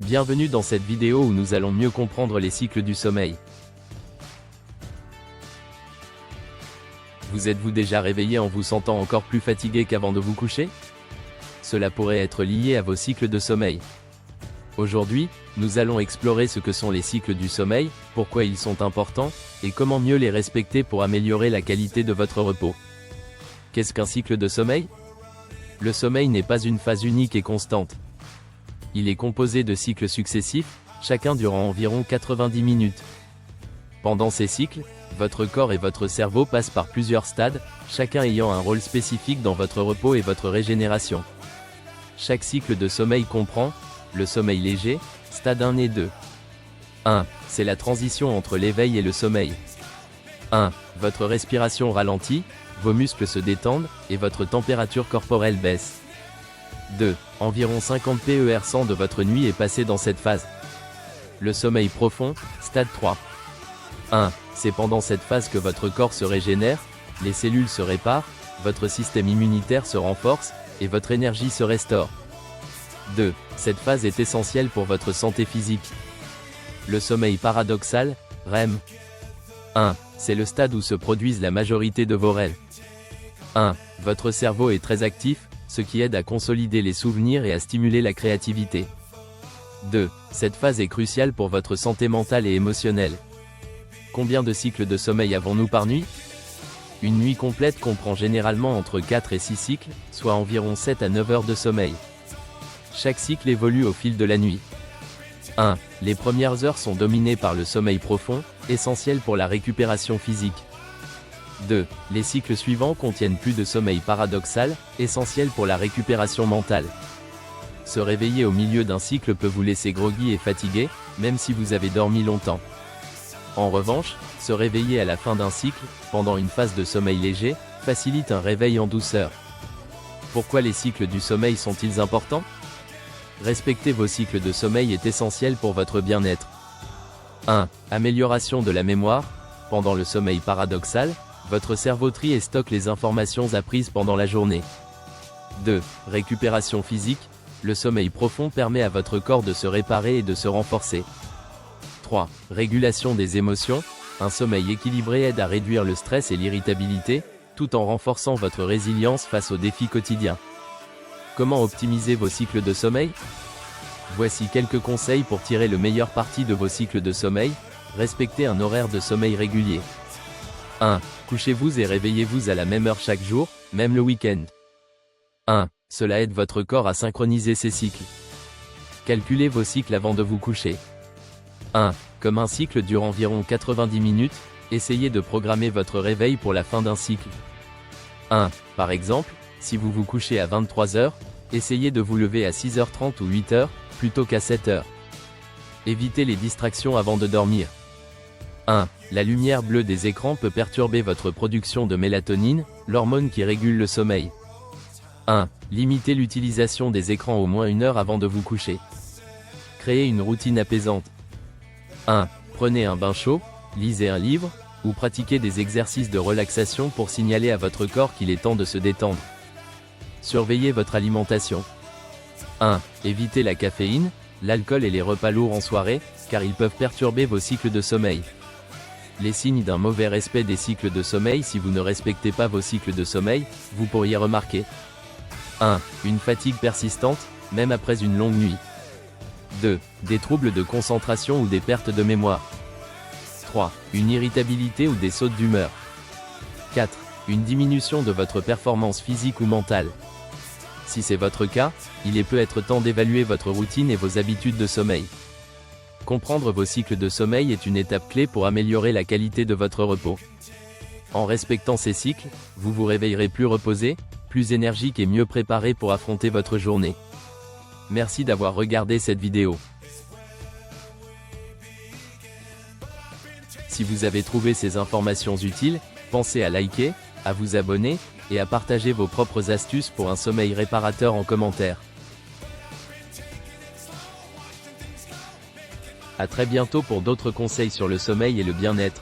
Bienvenue dans cette vidéo où nous allons mieux comprendre les cycles du sommeil. Vous êtes-vous déjà réveillé en vous sentant encore plus fatigué qu'avant de vous coucher? Cela pourrait être lié à vos cycles de sommeil. Aujourd'hui, nous allons explorer ce que sont les cycles du sommeil, pourquoi ils sont importants, et comment mieux les respecter pour améliorer la qualité de votre repos. Qu'est-ce qu'un cycle de sommeil? Le sommeil n'est pas une phase unique et constante. Il est composé de cycles successifs, chacun durant environ 90 minutes. Pendant ces cycles, votre corps et votre cerveau passent par plusieurs stades, chacun ayant un rôle spécifique dans votre repos et votre régénération. Chaque cycle de sommeil comprend le sommeil léger, stade 1 et 2. 1. C'est la transition entre l'éveil et le sommeil. 1. Votre respiration ralentit, vos muscles se détendent, et votre température corporelle baisse. 2. Environ 50 PER100 de votre nuit est passé dans cette phase. Le sommeil profond, stade 3. 1. C'est pendant cette phase que votre corps se régénère, les cellules se réparent, votre système immunitaire se renforce, et votre énergie se restaure. 2. Cette phase est essentielle pour votre santé physique. Le sommeil paradoxal, REM. 1. C'est le stade où se produisent la majorité de vos rêves. 1. Votre cerveau est très actif, ce qui aide à consolider les souvenirs et à stimuler la créativité. 2. Cette phase est cruciale pour votre santé mentale et émotionnelle. Combien de cycles de sommeil avons-nous par nuit? Une nuit complète comprend généralement entre 4 et 6 cycles, soit environ 7 à 9 heures de sommeil. Chaque cycle évolue au fil de la nuit. 1. Les premières heures sont dominées par le sommeil profond, essentiel pour la récupération physique. 2. Les cycles suivants contiennent plus de sommeil paradoxal, essentiel pour la récupération mentale. Se réveiller au milieu d'un cycle peut vous laisser groggy et fatigué, même si vous avez dormi longtemps. En revanche, se réveiller à la fin d'un cycle, pendant une phase de sommeil léger, facilite un réveil en douceur. Pourquoi les cycles du sommeil sont-ils importants? Respecter vos cycles de sommeil est essentiel pour votre bien-être. 1. Amélioration de la mémoire. Pendant le sommeil paradoxal, votre cerveau trie et stocke les informations apprises pendant la journée. 2. Récupération physique. Le sommeil profond permet à votre corps de se réparer et de se renforcer. 3. Régulation des émotions. Un sommeil équilibré aide à réduire le stress et l'irritabilité, tout en renforçant votre résilience face aux défis quotidiens. Comment optimiser vos cycles de sommeil? Voici quelques conseils pour tirer le meilleur parti de vos cycles de sommeil. Respectez un horaire de sommeil régulier. 1. Couchez-vous et réveillez-vous à la même heure chaque jour, même le week-end. 1. Cela aide votre corps à synchroniser ses cycles. Calculez vos cycles avant de vous coucher. 1. Comme un cycle dure environ 90 minutes, essayez de programmer votre réveil pour la fin d'un cycle. 1. Par exemple, si vous vous couchez à 23h, essayez de vous lever à 6h30 ou 8h, plutôt qu'à 7h. Évitez les distractions avant de dormir. 1. La lumière bleue des écrans peut perturber votre production de mélatonine, l'hormone qui régule le sommeil. 1. Limitez l'utilisation des écrans au moins 1 heure avant de vous coucher. Créez une routine apaisante. 1. Prenez un bain chaud, lisez un livre, ou pratiquez des exercices de relaxation pour signaler à votre corps qu'il est temps de se détendre. Surveillez votre alimentation. 1. Évitez la caféine, l'alcool et les repas lourds en soirée, car ils peuvent perturber vos cycles de sommeil. Les signes d'un mauvais respect des cycles de sommeil. Si vous ne respectez pas vos cycles de sommeil, vous pourriez remarquer 1. Une fatigue persistante, même après une longue nuit. 2. Des troubles de concentration ou des pertes de mémoire. 3. Une irritabilité ou des sautes d'humeur. 4. Une diminution de votre performance physique ou mentale. Si c'est votre cas, il est peut-être temps d'évaluer votre routine et vos habitudes de sommeil. Comprendre vos cycles de sommeil est une étape clé pour améliorer la qualité de votre repos. En respectant ces cycles, vous vous réveillerez plus reposé, plus énergique et mieux préparé pour affronter votre journée. Merci d'avoir regardé cette vidéo. Si vous avez trouvé ces informations utiles, pensez à liker, à vous abonner, et à partager vos propres astuces pour un sommeil réparateur en commentaire. À très bientôt pour d'autres conseils sur le sommeil et le bien-être.